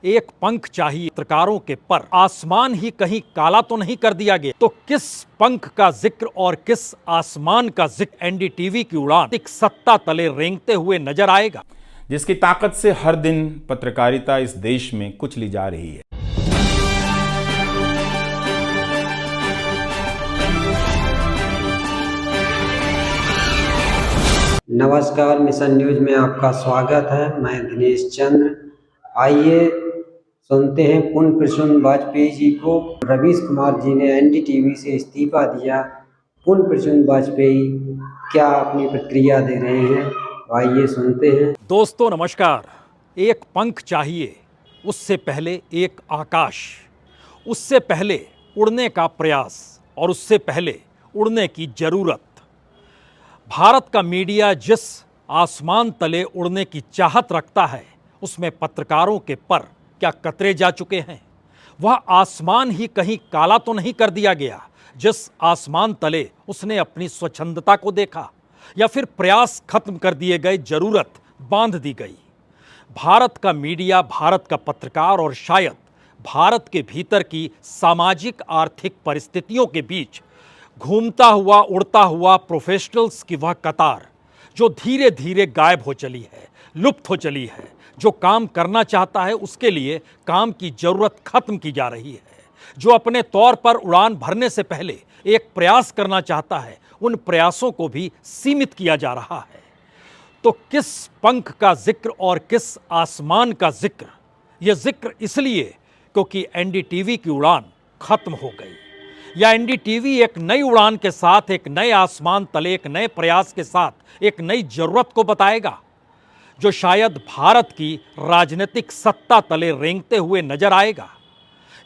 एक पंख चाहिए पत्रकारों के पर, आसमान ही कहीं काला तो नहीं कर दिया गया। तो किस पंख का जिक्र और किस आसमान का जिक्र एनडीटीवी की उड़ान एक सत्ता तले रेंगते हुए नजर आएगा, जिसकी ताकत से हर दिन पत्रकारिता इस देश में कुचली जा रही है। नमस्कार, मिशन न्यूज में आपका स्वागत है। मैं दिनेश चंद्र। आइए सुनते हैं पुनः प्रसून वाजपेयी जी को। रवीश कुमार जी ने एनडीटीवी से इस्तीफा दिया। पुनः प्रसून वाजपेयी क्या अपनी प्रतिक्रिया दे रहे हैं, आइए सुनते हैं। दोस्तों नमस्कार। एक पंख चाहिए, उससे पहले एक आकाश, उससे पहले उड़ने का प्रयास और उससे पहले उड़ने की जरूरत। भारत का मीडिया जिस आसमान तले उड़ने की चाहत रखता है, उसमें पत्रकारों के पर क्या कतरे जा चुके हैं। वह आसमान ही कहीं काला तो नहीं कर दिया गया जिस आसमान तले उसने अपनी स्वच्छंदता को देखा, या फिर प्रयास खत्म कर दिए गए, जरूरत बांध दी गई। भारत का मीडिया, भारत का पत्रकार और शायद भारत के भीतर की सामाजिक आर्थिक परिस्थितियों के बीच घूमता हुआ उड़ता हुआ प्रोफेशनल्स की वह कतार जो धीरे धीरे गायब हो चली है, लुप्त हो चली है। जो काम करना चाहता है उसके लिए काम की जरूरत खत्म की जा रही है। जो अपने तौर पर उड़ान भरने से पहले एक प्रयास करना चाहता है, उन प्रयासों को भी सीमित किया जा रहा है। तो किस पंख का जिक्र और किस आसमान का जिक्र? यह जिक्र इसलिए क्योंकि एनडीटीवी की उड़ान खत्म हो गई, या एनडीटीवी एक नई उड़ान के साथ, एक नए आसमान तले, एक नए प्रयास के साथ एक नई जरूरत को बताएगा, जो शायद भारत की राजनीतिक सत्ता तले रेंगते हुए नजर आएगा।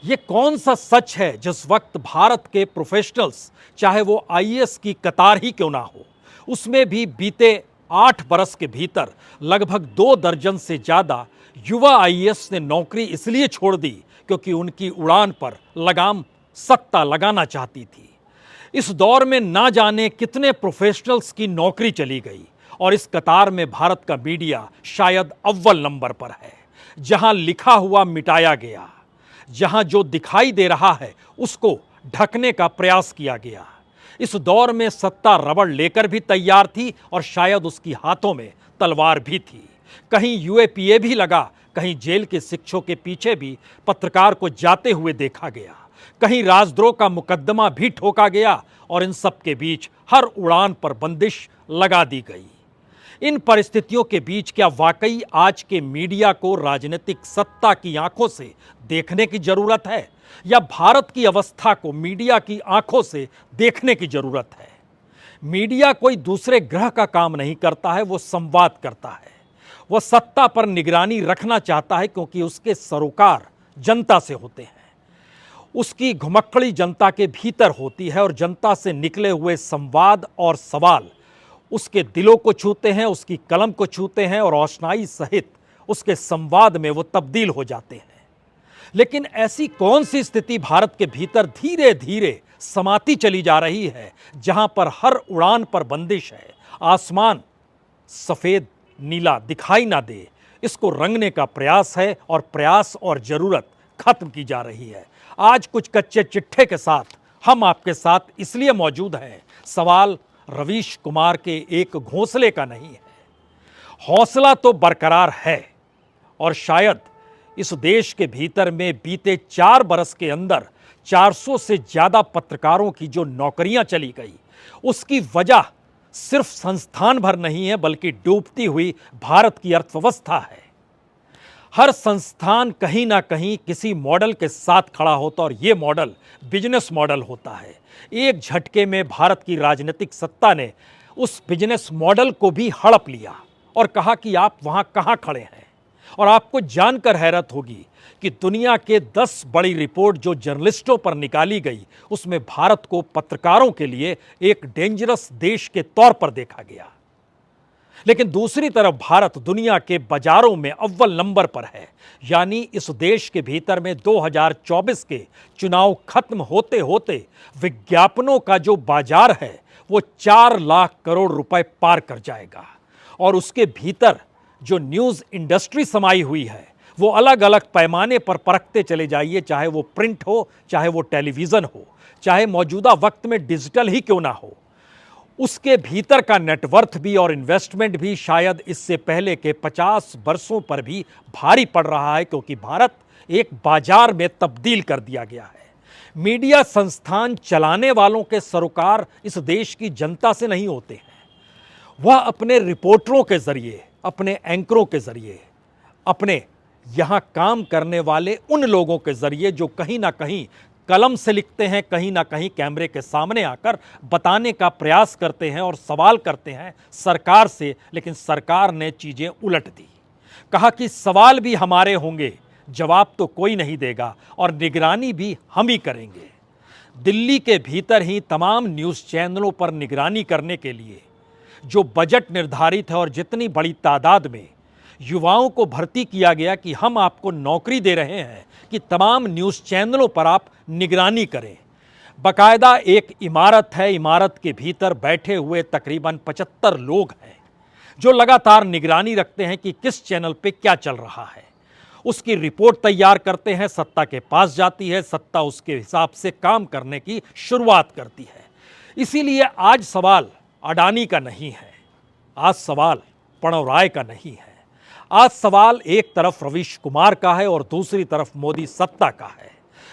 ये कौन सा सच है जिस वक्त भारत के प्रोफेशनल्स, चाहे वो आईएएस की कतार ही क्यों ना हो, उसमें भी बीते 8 बरस के भीतर लगभग 2 दर्जन से ज्यादा युवा आईएएस ने नौकरी इसलिए छोड़ दी क्योंकि उनकी उड़ान पर लगाम सत्ता लगाना चाहती थी। इस दौर में ना जाने कितने प्रोफेशनल्स की नौकरी चली गई, और इस कतार में भारत का मीडिया शायद अव्वल नंबर पर है। जहां लिखा हुआ मिटाया गया, जहां जो दिखाई दे रहा है उसको ढकने का प्रयास किया गया। इस दौर में सत्ता रबड़ लेकर भी तैयार थी और शायद उसकी हाथों में तलवार भी थी। कहीं यूएपीए भी लगा, कहीं जेल के शिक्षों के पीछे भी पत्रकार को जाते हुए देखा गया, कहीं राजद्रोह का मुकदमा भी ठोका गया, और इन सब के बीच हर उड़ान पर बंदिश लगा दी गई। इन परिस्थितियों के बीच क्या वाकई आज के मीडिया को राजनीतिक सत्ता की आंखों से देखने की जरूरत है, या भारत की अवस्था को मीडिया की आंखों से देखने की जरूरत है? मीडिया कोई दूसरे ग्रह का काम नहीं करता है, वो संवाद करता है। वह सत्ता पर निगरानी रखना चाहता है क्योंकि उसके सरोकार जनता से होते हैं, उसकी घुमक्कड़ी जनता के भीतर होती है, और जनता से निकले हुए संवाद और सवाल उसके दिलों को छूते हैं, उसकी कलम को छूते हैं, और रोशनाई सहित उसके संवाद में वो तब्दील हो जाते हैं। लेकिन ऐसी कौन सी स्थिति भारत के भीतर धीरे धीरे समाती चली जा रही है, जहां पर हर उड़ान पर बंदिश है, आसमान सफेद नीला दिखाई ना दे, इसको रंगने का प्रयास है, और प्रयास और जरूरत खत्म की जा रही है। आज कुछ कच्चे चिट्ठे के साथ हम आपके साथ इसलिए मौजूद हैं। सवाल रवीश कुमार के एक घोंसले का नहीं है। हौसला तो बरकरार है, और शायद इस देश के भीतर में बीते 4 बरस के अंदर 400 से ज्यादा पत्रकारों की जो नौकरियां चली गई, उसकी वजह सिर्फ संस्थान भर नहीं है, बल्कि डूबती हुई भारत की अर्थव्यवस्था है। हर संस्थान कहीं ना कहीं किसी मॉडल के साथ खड़ा होता, और ये मॉडल बिजनेस मॉडल होता है। एक झटके में भारत की राजनीतिक सत्ता ने उस बिजनेस मॉडल को भी हड़प लिया और कहा कि आप वहां कहां खड़े हैं। और आपको जानकर हैरत होगी कि दुनिया के 10 बड़ी रिपोर्ट जो जर्नलिस्टों पर निकाली गई, उसमें भारत को पत्रकारों के लिए एक डेंजरस देश के तौर पर देखा गया। लेकिन दूसरी तरफ भारत दुनिया के बाजारों में अव्वल नंबर पर है। यानी इस देश के भीतर में 2024 के चुनाव खत्म होते होते विज्ञापनों का जो बाजार है वो 4 लाख करोड़ रुपए पार कर जाएगा, और उसके भीतर जो न्यूज़ इंडस्ट्री समाई हुई है वो अलग अलग पैमाने पर परखते चले जाइए, चाहे वो प्रिंट हो, चाहे वो टेलीविज़न हो, चाहे मौजूदा वक्त में डिजिटल ही क्यों ना हो। उसके भीतर का नेटवर्थ भी और इन्वेस्टमेंट भी शायद इससे पहले के 50 वर्षों पर भी भारी पड़ रहा है, क्योंकि भारत एक बाजार में तब्दील कर दिया गया है। मीडिया संस्थान चलाने वालों के सरोकार इस देश की जनता से नहीं होते हैं। वह अपने रिपोर्टरों के जरिए, अपने एंकरों के जरिए, अपने यहाँ काम करने वाले उन लोगों के जरिए जो कहीं ना कहीं कलम से लिखते हैं, कहीं ना कहीं कैमरे के सामने आकर बताने का प्रयास करते हैं और सवाल करते हैं सरकार से। लेकिन सरकार ने चीज़ें उलट दी, कहा कि सवाल भी हमारे होंगे, जवाब तो कोई नहीं देगा और निगरानी भी हम ही करेंगे। दिल्ली के भीतर ही तमाम न्यूज़ चैनलों पर निगरानी करने के लिए जो बजट निर्धारित है और जितनी बड़ी तादाद में युवाओं को भर्ती किया गया कि हम आपको नौकरी दे रहे हैं कि तमाम न्यूज़ चैनलों पर आप निगरानी करें। बाकायदा एक इमारत है, इमारत के भीतर बैठे हुए तकरीबन 75 लोग हैं जो लगातार निगरानी रखते हैं कि किस चैनल पे क्या चल रहा है। उसकी रिपोर्ट तैयार करते हैं, सत्ता के पास जाती है, सत्ता उसके हिसाब से काम करने की शुरुआत करती है। इसीलिए आज सवाल अडानी का नहीं है, आज सवाल प्रणव राय का नहीं है, आज सवाल एक तरफ रवीश कुमार का है और दूसरी तरफ मोदी सत्ता का है।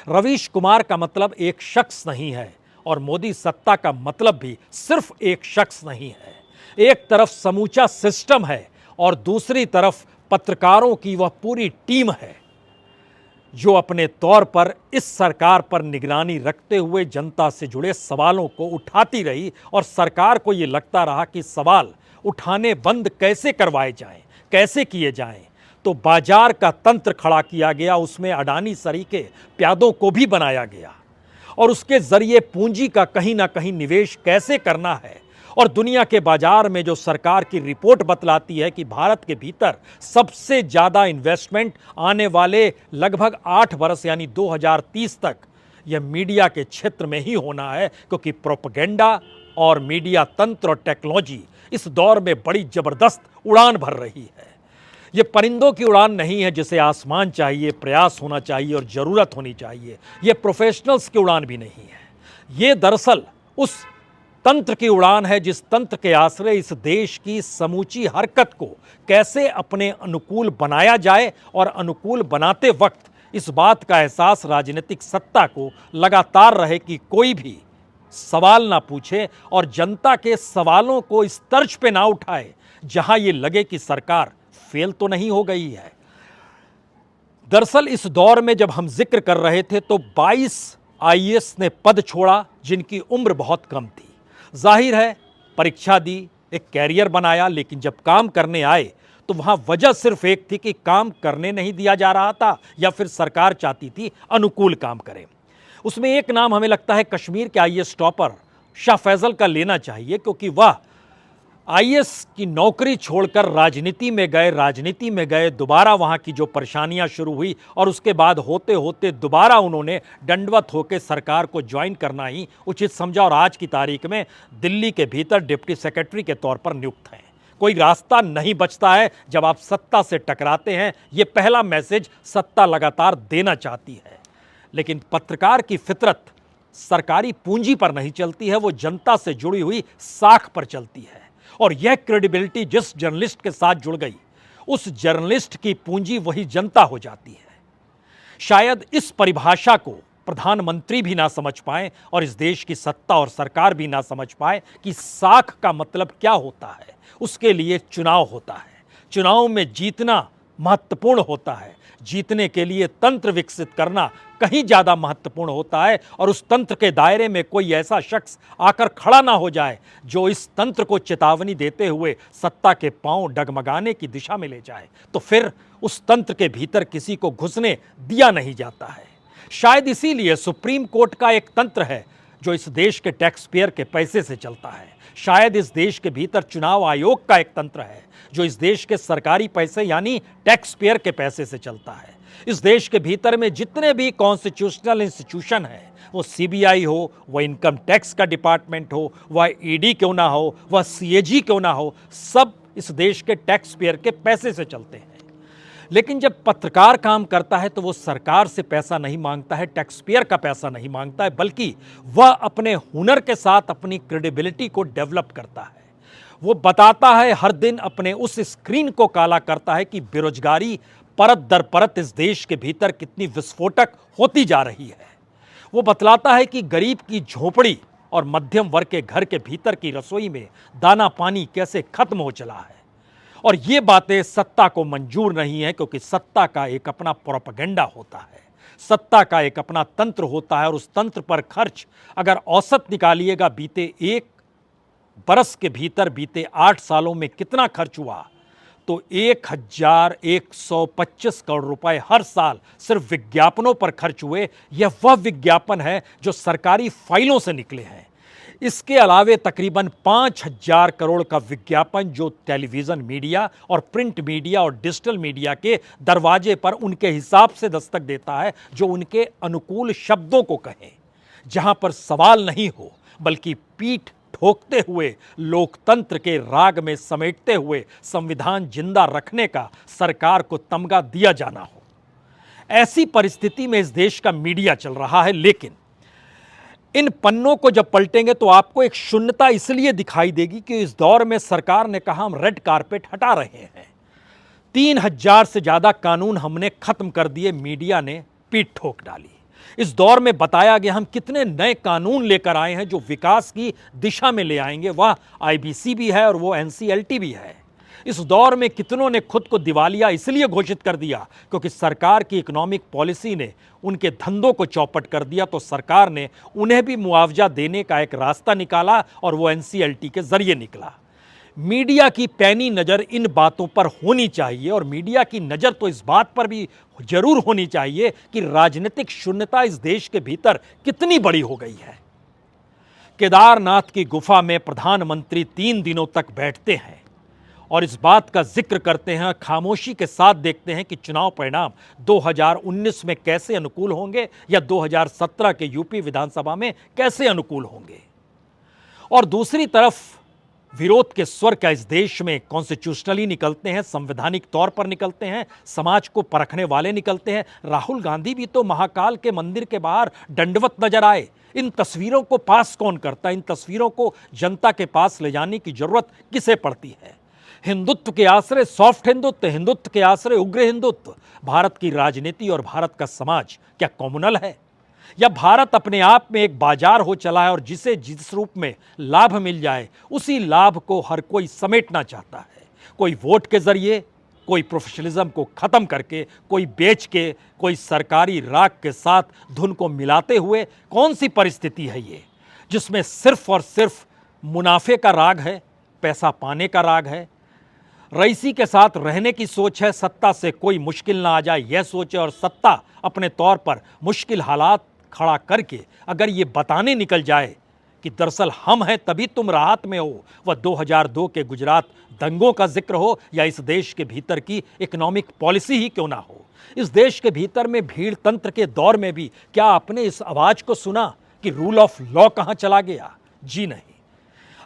रवीश कुमार का मतलब एक शख्स नहीं है और मोदी सत्ता का मतलब भी सिर्फ एक शख्स नहीं है। एक तरफ समूचा सिस्टम है और दूसरी तरफ पत्रकारों की वह पूरी टीम है जो अपने तौर पर इस सरकार पर निगरानी रखते हुए जनता से जुड़े सवालों को उठाती रही और सरकार को ये लगता रहा कि सवाल उठाने बंद कैसे करवाए जाएं, कैसे किए जाएं। तो बाजार का तंत्र खड़ा किया गया, उसमें अडानी सरीके प्यादों को भी बनाया गया और उसके जरिए पूंजी का कहीं ना कहीं निवेश कैसे करना है। और दुनिया के बाजार में जो सरकार की रिपोर्ट बतलाती है कि भारत के भीतर सबसे ज़्यादा इन्वेस्टमेंट आने वाले लगभग 8 वर्ष यानी 2030 तक यह मीडिया के क्षेत्र में ही होना है, क्योंकि प्रोपेगेंडा और मीडिया तंत्र और टेक्नोलॉजी इस दौर में बड़ी ज़बरदस्त उड़ान भर रही है। ये परिंदों की उड़ान नहीं है जिसे आसमान चाहिए, प्रयास होना चाहिए और ज़रूरत होनी चाहिए। ये प्रोफेशनल्स की उड़ान भी नहीं है, ये दरअसल उस तंत्र की उड़ान है जिस तंत्र के आश्रय इस देश की समूची हरकत को कैसे अपने अनुकूल बनाया जाए और अनुकूल बनाते वक्त इस बात का एहसास राजनीतिक सत्ता को लगातार रहे कि कोई भी सवाल ना पूछे और जनता के सवालों को इस तर्ज पे ना उठाए जहां ये लगे कि सरकार फेल तो नहीं हो गई है। दरअसल इस दौर में जब हम जिक्र कर रहे थे तो 22 आईएएस ने पद छोड़ा जिनकी उम्र बहुत कम थी। जाहिर है परीक्षा दी, एक कैरियर बनाया, लेकिन जब काम करने आए तो वहाँ वजह सिर्फ एक थी कि काम करने नहीं दिया जा रहा था या फिर सरकार चाहती थी अनुकूल काम करें। उसमें एक नाम हमें लगता है कश्मीर के आईएएस टॉपर शाह फैजल का लेना चाहिए, क्योंकि वह आईएएस की नौकरी छोड़कर राजनीति में गए, दोबारा वहाँ की जो परेशानियाँ शुरू हुई और उसके बाद होते होते दोबारा उन्होंने दंडवत होकर सरकार को ज्वाइन करना ही उचित समझा और आज की तारीख में दिल्ली के भीतर डिप्टी सेक्रेटरी के तौर पर नियुक्त हैं। कोई रास्ता नहीं बचता है जब आप सत्ता से टकराते हैं, ये पहला मैसेज सत्ता लगातार देना चाहती है। लेकिन पत्रकार की फितरत सरकारी पूंजी पर नहीं चलती है, वो जनता से जुड़ी हुई साख पर चलती है और यह क्रेडिबिलिटी जिस जर्नलिस्ट के साथ जुड़ गई उस जर्नलिस्ट की पूंजी वही जनता हो जाती है। शायद इस परिभाषा को प्रधानमंत्री भी ना समझ पाए और इस देश की सत्ता और सरकार भी ना समझ पाए कि साख का मतलब क्या होता है। उसके लिए चुनाव होता है, चुनाव में जीतना महत्वपूर्ण होता है, जीतने के लिए तंत्र विकसित करना कहीं ज़्यादा महत्वपूर्ण होता है और उस तंत्र के दायरे में कोई ऐसा शख्स आकर खड़ा ना हो जाए जो इस तंत्र को चेतावनी देते हुए सत्ता के पांव डगमगाने की दिशा में ले जाए, तो फिर उस तंत्र के भीतर किसी को घुसने दिया नहीं जाता है। शायद इसीलिए सुप्रीम कोर्ट का एक तंत्र है जो इस देश के टैक्स पेयर के पैसे से चलता है। शायद इस देश के भीतर चुनाव आयोग का एक तंत्र है जो इस देश के सरकारी पैसे यानी टैक्स पेयर के पैसे से चलता है। इस देश के भीतर में जितने भी कॉन्स्टिट्यूशनल इंस्टीट्यूशन हैं, वो सीबीआई हो, वह इनकम टैक्स का डिपार्टमेंट हो, वह ईडी क्यों ना हो, वह सीएजी क्यों ना हो, सब इस देश के टैक्स पेयर के पैसे से चलते हैं। लेकिन जब पत्रकार काम करता है तो वो सरकार से पैसा नहीं मांगता है, टैक्स पेयर का पैसा नहीं मांगता है, बल्कि वह अपने हुनर के साथ अपनी क्रेडिबिलिटी को डेवलप करता है। वो बताता है, हर दिन अपने उस स्क्रीन को काला करता है कि बेरोजगारी परत दर परत इस देश के भीतर कितनी विस्फोटक होती जा रही है। वो बतलाता है कि गरीब की झोपड़ी और मध्यम वर्ग के घर के भीतर की रसोई में दाना पानी कैसे खत्म हो चला है। और ये बातें सत्ता को मंजूर नहीं है, क्योंकि सत्ता का एक अपना प्रोपेगेंडा होता है, सत्ता का एक अपना तंत्र होता है, और उस तंत्र पर खर्च अगर औसत निकालिएगा बीते 1 बरस के भीतर, बीते 8 सालों में कितना खर्च हुआ, तो 1125 करोड़ रुपए हर साल सिर्फ विज्ञापनों पर खर्च हुए। यह वह विज्ञापन है जो सरकारी फाइलों से निकले हैं। इसके अलावे तकरीबन 5000 करोड़ का विज्ञापन जो टेलीविजन मीडिया और प्रिंट मीडिया और डिजिटल मीडिया के दरवाजे पर उनके हिसाब से दस्तक देता है, जो उनके अनुकूल शब्दों को कहें, जहां पर सवाल नहीं हो बल्कि पीठ ठोकते हुए लोकतंत्र के राग में समेटते हुए संविधान जिंदा रखने का सरकार को तमगा दिया जाना हो। ऐसी परिस्थिति में इस देश का मीडिया चल रहा है। लेकिन इन पन्नों को जब पलटेंगे तो आपको एक शून्यता इसलिए दिखाई देगी कि इस दौर में सरकार ने कहा हम रेड कारपेट हटा रहे हैं। 3000 से ज्यादा कानून हमने खत्म कर दिए, मीडिया ने पीठ ठोक डाली। इस दौर में बताया गया हम कितने नए कानून लेकर आए हैं जो विकास की दिशा में ले आएंगे, वह आईबीसी भी है और वो एनसीएलटी भी है। इस दौर में कितनों ने खुद को दिवालिया इसलिए घोषित कर दिया क्योंकि सरकार की इकोनॉमिक पॉलिसी ने उनके धंधों को चौपट कर दिया, तो सरकार ने उन्हें भी मुआवजा देने का एक रास्ता निकाला और वो एनसीएलटी के जरिए निकला। मीडिया की पैनी नज़र इन बातों पर होनी चाहिए, और मीडिया की नज़र तो इस बात पर भी जरूर होनी चाहिए कि राजनीतिक शून्यता इस देश के भीतर कितनी बड़ी हो गई है। केदारनाथ की गुफा में प्रधानमंत्री 3 दिनों तक बैठते हैं और इस बात का जिक्र करते हैं, खामोशी के साथ देखते हैं कि चुनाव परिणाम 2019 में कैसे अनुकूल होंगे या 2017 के यूपी विधानसभा में कैसे अनुकूल होंगे। और दूसरी तरफ विरोध के स्वर क्या इस देश में कॉन्स्टिट्यूशनली निकलते हैं, संवैधानिक तौर पर निकलते हैं, समाज को परखने वाले निकलते हैं। राहुल गांधी भी तो महाकाल के मंदिर के बाहर दंडवत नजर आए। इन तस्वीरों को पास कौन करता है? इन तस्वीरों को जनता के पास ले जाने की जरूरत किसे पड़ती है? हिंदुत्व के आश्रय सॉफ्ट हिंदुत्व, हिंदुत्व के आश्रय उग्र हिंदुत्व। भारत की राजनीति और भारत का समाज क्या कम्युनल है, या भारत अपने आप में एक बाजार हो चला है और जिसे जिस रूप में लाभ मिल जाए उसी लाभ को हर कोई समेटना चाहता है? कोई वोट के जरिए, कोई प्रोफेशनलिज्म को खत्म करके, कोई बेच के, कोई सरकारी राग के साथ धुन को मिलाते हुए। कौन सी परिस्थिति है ये जिसमें सिर्फ और सिर्फ मुनाफे का राग है, पैसा पाने का राग है, रईसी के साथ रहने की सोच है, सत्ता से कोई मुश्किल ना आ जाए यह सोच है, और सत्ता अपने तौर पर मुश्किल हालात खड़ा करके अगर ये बताने निकल जाए कि दरअसल हम हैं तभी तुम राहत में हो, वह 2002 के गुजरात दंगों का जिक्र हो या इस देश के भीतर की इकोनॉमिक पॉलिसी ही क्यों ना हो। इस देश के भीतर में भीड़ तंत्र के दौर में भी क्या आपने इस आवाज को सुना कि रूल ऑफ लॉ कहां चला गया? जी नहीं।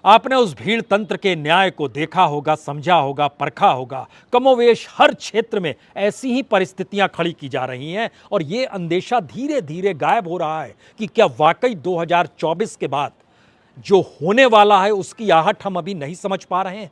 आपने उस भीड़ तंत्र के न्याय को देखा होगा, समझा होगा, परखा होगा। कमोवेश हर क्षेत्र में ऐसी ही परिस्थितियां खड़ी की जा रही हैं और ये अंदेशा धीरे धीरे गायब हो रहा है कि क्या वाकई 2024 के बाद जो होने वाला है उसकी आहट हम अभी नहीं समझ पा रहे हैं।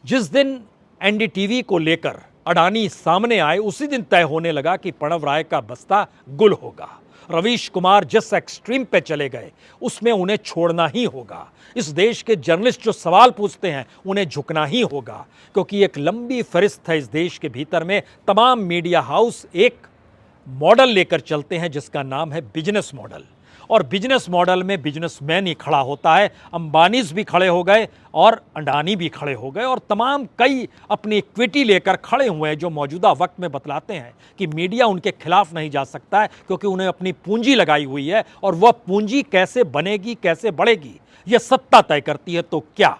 जिस दिन एनडीटीवी को लेकर अडानी सामने आए उसी दिन तय होने लगा कि प्रणव राय का बस्ता गुल होगा। रवीश कुमार जिस एक्सट्रीम पे चले गए उसमें उन्हें छोड़ना ही होगा। इस देश के जर्नलिस्ट जो सवाल पूछते हैं उन्हें झुकना ही होगा, क्योंकि एक लंबी फहरिस्त है इस देश के भीतर में। तमाम मीडिया हाउस एक मॉडल लेकर चलते हैं जिसका नाम है बिजनेस मॉडल, और बिजनेस मॉडल में बिजनेसमैन ही खड़ा होता है। अंबानीज भी खड़े हो गए और अडानी भी खड़े हो गए, और तमाम कई अपनी इक्विटी लेकर खड़े हुए हैं जो मौजूदा वक्त में बतलाते हैं कि मीडिया उनके खिलाफ नहीं जा सकता है, क्योंकि उन्हें अपनी पूंजी लगाई हुई है और वह पूंजी कैसे बनेगी, कैसे बढ़ेगी, यह सत्ता तय करती है। तो क्या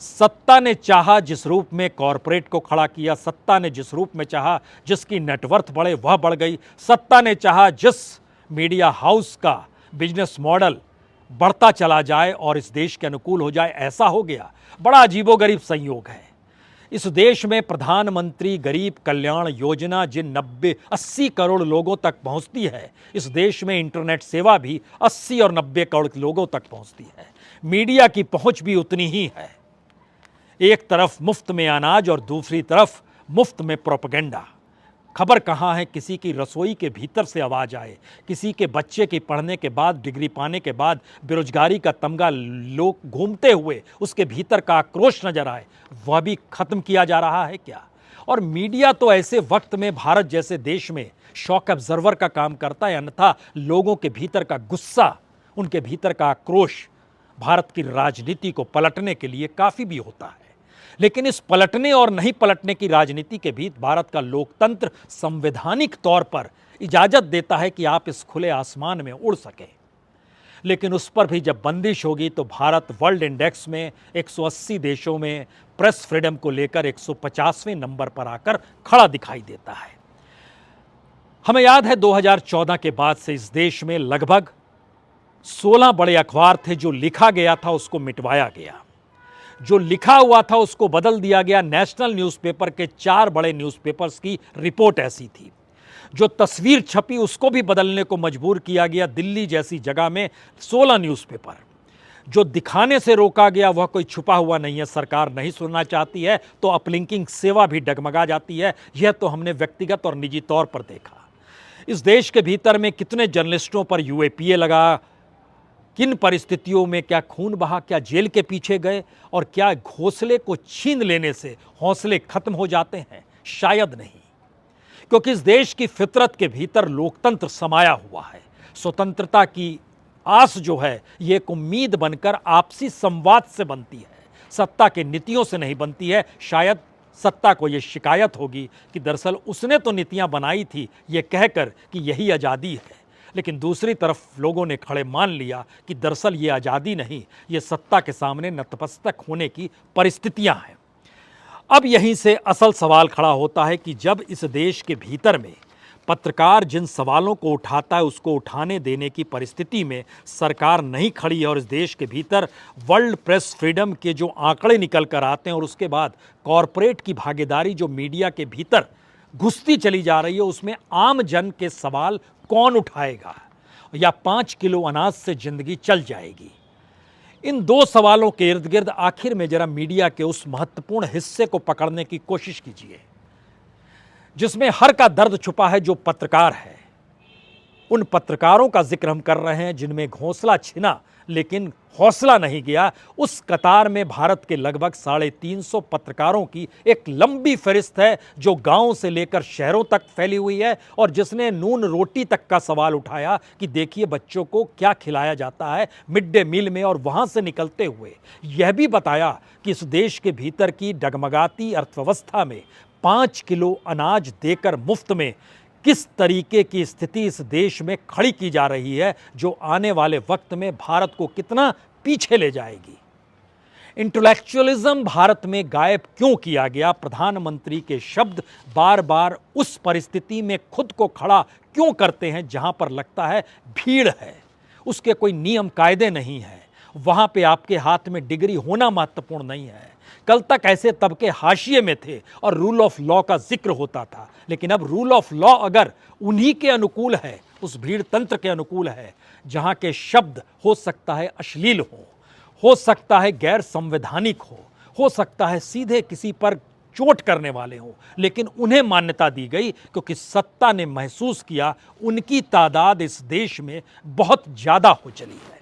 सत्ता ने चाहा जिस रूप में कॉरपोरेट को खड़ा किया, सत्ता ने जिस रूप में चाहा जिसकी नेटवर्थ बढ़े वह बढ़ गई, सत्ता ने चाहा जिस मीडिया हाउस का बिजनेस मॉडल बढ़ता चला जाए और इस देश के अनुकूल हो जाए, ऐसा हो गया। बड़ा अजीबोगरीब संयोग है। इस देश में प्रधानमंत्री गरीब कल्याण योजना जिन 80 करोड़ लोगों तक पहुंचती है, इस देश में इंटरनेट सेवा भी 80 और 90 करोड़ लोगों तक पहुंचती है। मीडिया की पहुंच भी उतनी ही है। एक तरफ मुफ्त में अनाज और दूसरी तरफ मुफ्त में प्रोपेगेंडा। खबर कहाँ है किसी की रसोई के भीतर से आवाज आए, किसी के बच्चे की पढ़ने के बाद, डिग्री पाने के बाद बेरोजगारी का तमगा लोग घूमते हुए उसके भीतर का आक्रोश नजर आए, वह भी खत्म किया जा रहा है क्या? और मीडिया तो ऐसे वक्त में भारत जैसे देश में शॉक ऑब्जर्वर का काम करता है, अन्यथा लोगों के भीतर का गुस्सा, उनके भीतर का आक्रोश भारत की राजनीति को पलटने के लिए काफी भी होता है। लेकिन इस पलटने और नहीं पलटने की राजनीति के बीच भारत का लोकतंत्र संवैधानिक तौर पर इजाजत देता है कि आप इस खुले आसमान में उड़ सकें। लेकिन उस पर भी जब बंदिश होगी तो भारत वर्ल्ड इंडेक्स में 180 देशों में प्रेस फ्रीडम को लेकर 150वें नंबर पर आकर खड़ा दिखाई देता है। हमें याद है 2014 के बाद से इस देश में लगभग 16 बड़े अखबार थे। जो लिखा गया था उसको मिटवाया गया, जो लिखा हुआ था उसको बदल दिया गया। नेशनल न्यूज़पेपर के 4 बड़े न्यूज़पेपर्स की रिपोर्ट ऐसी थी। जो तस्वीर छपी उसको भी बदलने को मजबूर किया गया। दिल्ली जैसी जगह में 16 न्यूज़पेपर। जो दिखाने से रोका गया वह कोई छुपा हुआ नहीं है, सरकार नहीं सुनना चाहती है तो अपलिंकिंग सेवा भी डगमगा जाती है। यह तो हमने व्यक्तिगत और निजी तौर पर देखा। इस देश के भीतर में कितने जर्नलिस्टों पर यूएपीए लगा, किन परिस्थितियों में क्या खून बहा, क्या जेल के पीछे गए, और क्या घोंसले को छीन लेने से हौसले खत्म हो जाते हैं? शायद नहीं, क्योंकि इस देश की फितरत के भीतर लोकतंत्र समाया हुआ है। स्वतंत्रता की आस जो है ये एक उम्मीद बनकर आपसी संवाद से बनती है, सत्ता के नीतियों से नहीं बनती है। शायद सत्ता को यह शिकायत होगी कि दरअसल उसने तो नीतियां बनाई थी ये कहकर कि यही आज़ादी है, लेकिन दूसरी तरफ लोगों ने खड़े मान लिया कि दरअसल ये आज़ादी नहीं, ये सत्ता के सामने नतमस्तक होने की परिस्थितियां हैं। अब यहीं से असल सवाल खड़ा होता है कि जब इस देश के भीतर में पत्रकार जिन सवालों को उठाता है उसको उठाने देने की परिस्थिति में सरकार नहीं खड़ी है, और इस देश के भीतर वर्ल्ड प्रेस फ्रीडम के जो आंकड़े निकल कर आते हैं और उसके बाद कॉरपोरेट की भागीदारी जो मीडिया के भीतर घुसती चली जा रही है, उसमें आम जन के सवाल कौन उठाएगा, या 5 किलो अनाज से जिंदगी चल जाएगी? इन 2 सवालों के इर्द गिर्द आखिर में जरा मीडिया के उस महत्वपूर्ण हिस्से को पकड़ने की कोशिश कीजिए जिसमें हर का दर्द छुपा है, जो पत्रकार है। उन पत्रकारों का जिक्र हम कर रहे हैं जिनमें घोंसला छिना लेकिन हौसला नहीं गया। उस कतार में भारत के लगभग 350 पत्रकारों की एक लंबी फहरिस्त है जो गांव से लेकर शहरों तक फैली हुई है, और जिसने नून रोटी तक का सवाल उठाया कि देखिए बच्चों को क्या खिलाया जाता है मिड डे मील में, और वहां से निकलते हुए यह भी बताया कि इस देश के भीतर की डगमगाती अर्थव्यवस्था में 5 किलो अनाज देकर मुफ्त में किस तरीके की स्थिति इस देश में खड़ी की जा रही है, जो आने वाले वक्त में भारत को कितना पीछे ले जाएगी। इंटेलेक्चुअलिज्म भारत में गायब क्यों किया गया? प्रधानमंत्री के शब्द बार बार उस परिस्थिति में खुद को खड़ा क्यों करते हैं जहां पर लगता है भीड़ है, उसके कोई नियम कायदे नहीं है, वहां पे आपके हाथ में डिग्री होना महत्वपूर्ण नहीं है। कल तक ऐसे तबके हाशिए में थे और रूल ऑफ लॉ का जिक्र होता था, लेकिन अब रूल ऑफ लॉ अगर उन्हीं के अनुकूल है, उस भीड़ तंत्र के अनुकूल है जहां के शब्द हो सकता है अश्लील हो सकता है गैर संवैधानिक हो सकता है सीधे किसी पर चोट करने वाले हों, लेकिन उन्हें मान्यता दी गई क्योंकि सत्ता ने महसूस किया उनकी तादाद इस देश में बहुत ज़्यादा हो चली है।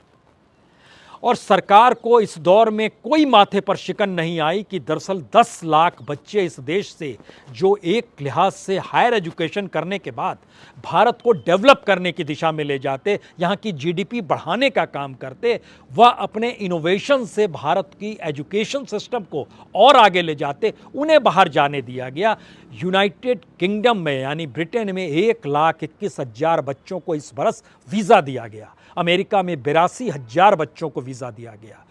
और सरकार को इस दौर में कोई माथे पर शिकन नहीं आई कि दरअसल 10 लाख बच्चे इस देश से जो एक लिहाज से हायर एजुकेशन करने के बाद भारत को डेवलप करने की दिशा में ले जाते, यहाँ की जीडीपी बढ़ाने का काम करते, वह अपने इनोवेशन से भारत की एजुकेशन सिस्टम को और आगे ले जाते, उन्हें बाहर जाने दिया गया। यूनाइटेड किंगडम में यानी ब्रिटेन में 1,21,000 बच्चों को इस बरस वीज़ा दिया गया। अमेरिका में 82,000 बच्चों को वीज़ा दिया गया।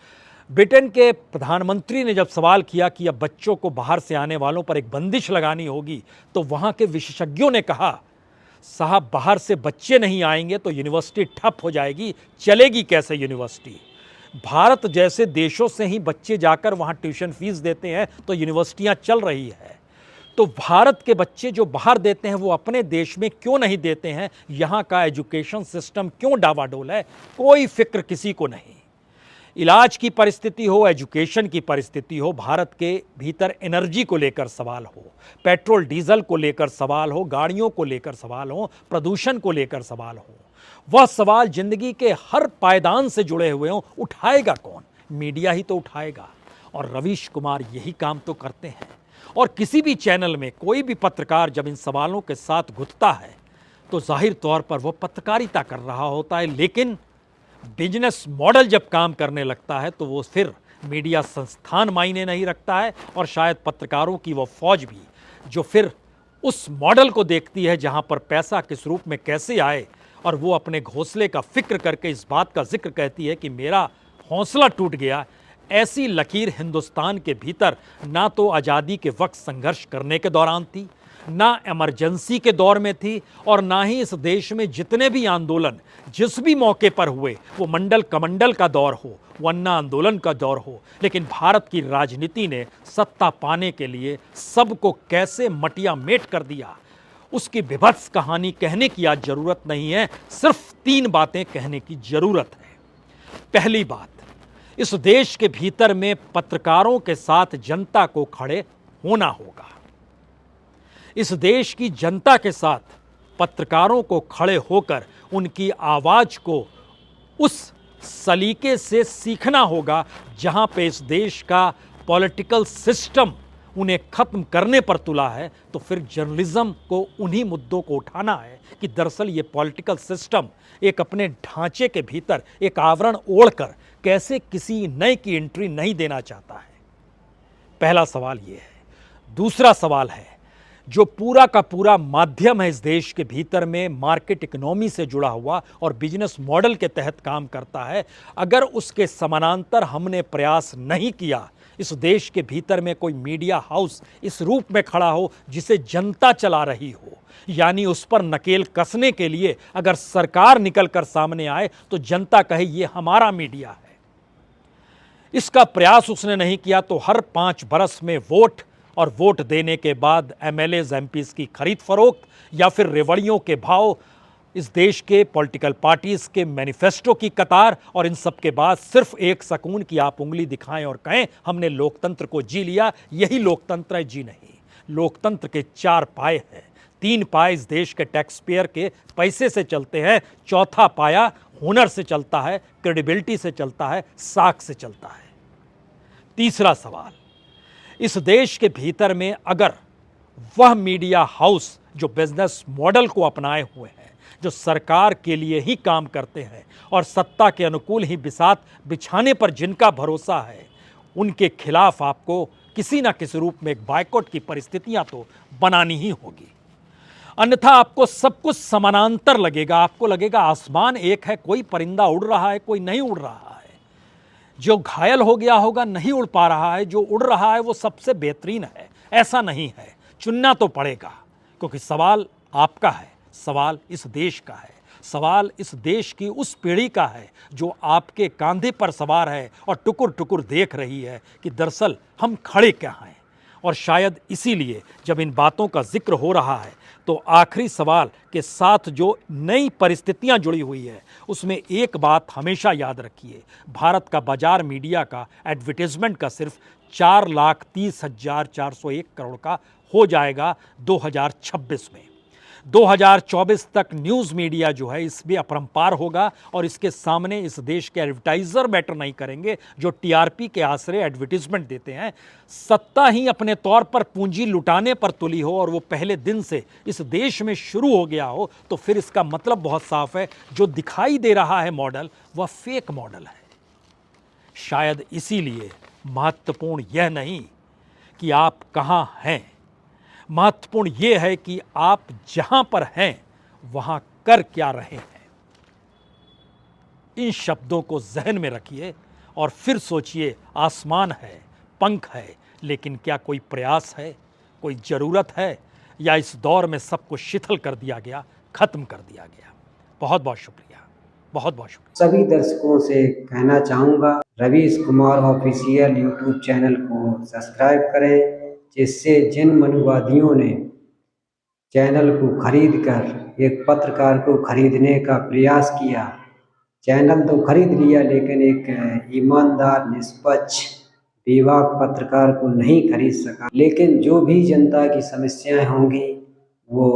ब्रिटेन के प्रधानमंत्री ने जब सवाल किया कि अब बच्चों को बाहर से आने वालों पर एक बंदिश लगानी होगी, तो वहाँ के विशेषज्ञों ने कहा साहब बाहर से बच्चे नहीं आएंगे तो यूनिवर्सिटी ठप हो जाएगी, चलेगी कैसे यूनिवर्सिटी? भारत जैसे देशों से ही बच्चे जाकर वहाँ ट्यूशन फीस देते हैं तो यूनिवर्सिटियाँ चल रही है। तो भारत के बच्चे जो बाहर देते हैं वो अपने देश में क्यों नहीं देते हैं? यहाँ का एजुकेशन सिस्टम क्यों डावाडोल है? कोई फिक्र किसी को नहीं। इलाज की परिस्थिति हो, एजुकेशन की परिस्थिति हो, भारत के भीतर एनर्जी को लेकर सवाल हो, पेट्रोल डीजल को लेकर सवाल हो, गाड़ियों को लेकर सवाल हो, प्रदूषण को लेकर सवाल हो, वह सवाल जिंदगी के हर पायदान से जुड़े हुए हों, उठाएगा कौन? मीडिया ही तो उठाएगा। और रवीश कुमार यही काम तो करते हैं। और किसी भी चैनल में कोई भी पत्रकार जब इन सवालों के साथ घुसता है तो जाहिर तौर पर वो पत्रकारिता कर रहा होता है, लेकिन बिजनेस मॉडल जब काम करने लगता है तो वो फिर मीडिया संस्थान मायने नहीं रखता है। और शायद पत्रकारों की वो फौज भी जो फिर उस मॉडल को देखती है जहां पर पैसा किस रूप में कैसे आए, और वो अपने घोंसले का फिक्र करके इस बात का जिक्र कहती है कि मेरा हौसला टूट गया। ऐसी लकीर हिंदुस्तान के भीतर ना तो आज़ादी के वक्त संघर्ष करने के दौरान थी, ना इमरजेंसी के दौर में थी, और ना ही इस देश में जितने भी आंदोलन जिस भी मौके पर हुए, वो मंडल कमंडल का दौर हो, वन्ना आंदोलन का दौर हो, लेकिन भारत की राजनीति ने सत्ता पाने के लिए सबको कैसे मटिया मेट कर दिया, उसकी विभत्स कहानी कहने की आज जरूरत नहीं है। सिर्फ 3 बातें कहने की जरूरत है। पहली बात, इस देश के भीतर में पत्रकारों के साथ जनता को खड़े होना होगा। इस देश की जनता के साथ पत्रकारों को खड़े होकर उनकी आवाज को उस सलीके से सीखना होगा जहां पे इस देश का पॉलिटिकल सिस्टम उन्हें खत्म करने पर तुला है। तो फिर जर्नलिज्म को उन्हीं मुद्दों को उठाना है कि दरअसल ये पॉलिटिकल सिस्टम एक अपने ढांचे के भीतर एक आवरण ओढ़कर कैसे किसी नए की एंट्री नहीं देना चाहता है। पहला सवाल ये है। दूसरा सवाल है, जो पूरा का पूरा माध्यम है इस देश के भीतर में मार्केट इकोनॉमी से जुड़ा हुआ और बिजनेस मॉडल के तहत काम करता है, अगर उसके समानांतर हमने प्रयास नहीं किया, इस देश के भीतर में कोई मीडिया हाउस इस रूप में खड़ा हो जिसे जनता चला रही हो, यानी उस पर नकेल कसने के लिए अगर सरकार निकलकर सामने आए तो जनता कहे ये हमारा मीडिया है, इसका प्रयास उसने नहीं किया, तो हर 5 बरस में वोट और वोट देने के बाद एमएलएज एमपीज की खरीद फरोख्त या फिर रेवड़ियों के भाव, इस देश के पॉलिटिकल पार्टीज के मैनिफेस्टो की कतार, और इन सब के बाद सिर्फ एक सकून की आप उंगली दिखाएं और कहें हमने लोकतंत्र को जी लिया। यही लोकतंत्र है? जी नहीं। लोकतंत्र के 4 पाए हैं। 3 पाए इस देश के टैक्स पेयर के पैसे से चलते हैं, चौथा पाया हुनर से चलता है, क्रेडिबिलिटी से चलता है, साख से चलता है। तीसरा सवाल, इस देश के भीतर में अगर वह मीडिया हाउस जो बिजनेस मॉडल को अपनाए हुए हैं, जो सरकार के लिए ही काम करते हैं और सत्ता के अनुकूल ही बिसात बिछाने पर जिनका भरोसा है, उनके खिलाफ आपको किसी ना किसी रूप में एक बायकॉट की परिस्थितियां तो बनानी ही होगी। अन्यथा आपको सब कुछ समानांतर लगेगा। आपको लगेगा आसमान एक है, कोई परिंदा उड़ रहा है, कोई नहीं उड़ रहा है। जो घायल हो गया होगा, नहीं उड़ पा रहा है, जो उड़ रहा है वो सबसे बेहतरीन है। ऐसा नहीं है, चुनना तो पड़ेगा, क्योंकि सवाल आपका है, सवाल इस देश का है, सवाल इस देश की उस पीढ़ी का है जो आपके कंधे पर सवार है और टुकुर टुकुर देख रही है कि दरअसल हम खड़े क्या हैं। और शायद इसीलिए जब इन बातों का जिक्र हो रहा है तो आखिरी सवाल के साथ जो नई परिस्थितियां जुड़ी हुई है उसमें एक बात हमेशा याद रखिए, भारत का बाजार मीडिया का एडवर्टीजमेंट का सिर्फ 4,30,401 करोड़ का हो जाएगा 2026 में। 2024 तक न्यूज़ मीडिया जो है इसमें अपरंपार होगा और इसके सामने इस देश के एडवर्टाइज़र मैटर नहीं करेंगे जो टीआरपी के आसरे एडवर्टीजमेंट देते हैं। सत्ता ही अपने तौर पर पूंजी लुटाने पर तुली हो और वो पहले दिन से इस देश में शुरू हो गया हो, तो फिर इसका मतलब बहुत साफ है, जो दिखाई दे रहा है मॉडल वह फेक मॉडल है। शायद इसीलिए महत्वपूर्ण यह नहीं कि आप कहाँ हैं, महत्वपूर्ण यह है कि आप जहां पर हैं वहां कर क्या रहे हैं। इन शब्दों को जहन में रखिए और फिर सोचिए, आसमान है, पंख है, लेकिन क्या कोई प्रयास है, कोई ज़रूरत है, या इस दौर में सब कुछ शिथिल कर दिया गया, ख़त्म कर दिया गया। बहुत बहुत शुक्रिया। बहुत बहुत शुक्रिया। सभी दर्शकों से कहना चाहूँगा, Ravish Kumar official YouTube channel को सब्सक्राइब करें, जिससे जिन मनुवादियों ने चैनल को खरीद कर एक पत्रकार को खरीदने का प्रयास किया, चैनल तो खरीद लिया लेकिन एक ईमानदार, निष्पक्ष, बेबाक पत्रकार को नहीं खरीद सका। लेकिन जो भी जनता की समस्याएं होंगी वो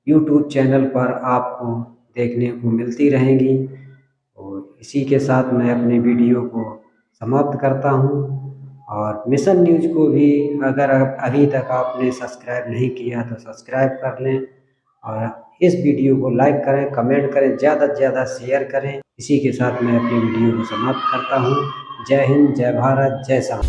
यूट्यूब चैनल पर आपको देखने को मिलती रहेंगी। और इसी के साथ मैं अपने वीडियो को समाप्त करता हूं। और मिशन न्यूज़ को भी अगर अभी तक आपने सब्सक्राइब नहीं किया तो सब्सक्राइब कर लें और इस वीडियो को लाइक करें, कमेंट करें, ज़्यादा से ज़्यादा शेयर करें। इसी के साथ मैं अपनी वीडियो को समाप्त करता हूँ। जय हिंद, जय भारत, जय श्याम।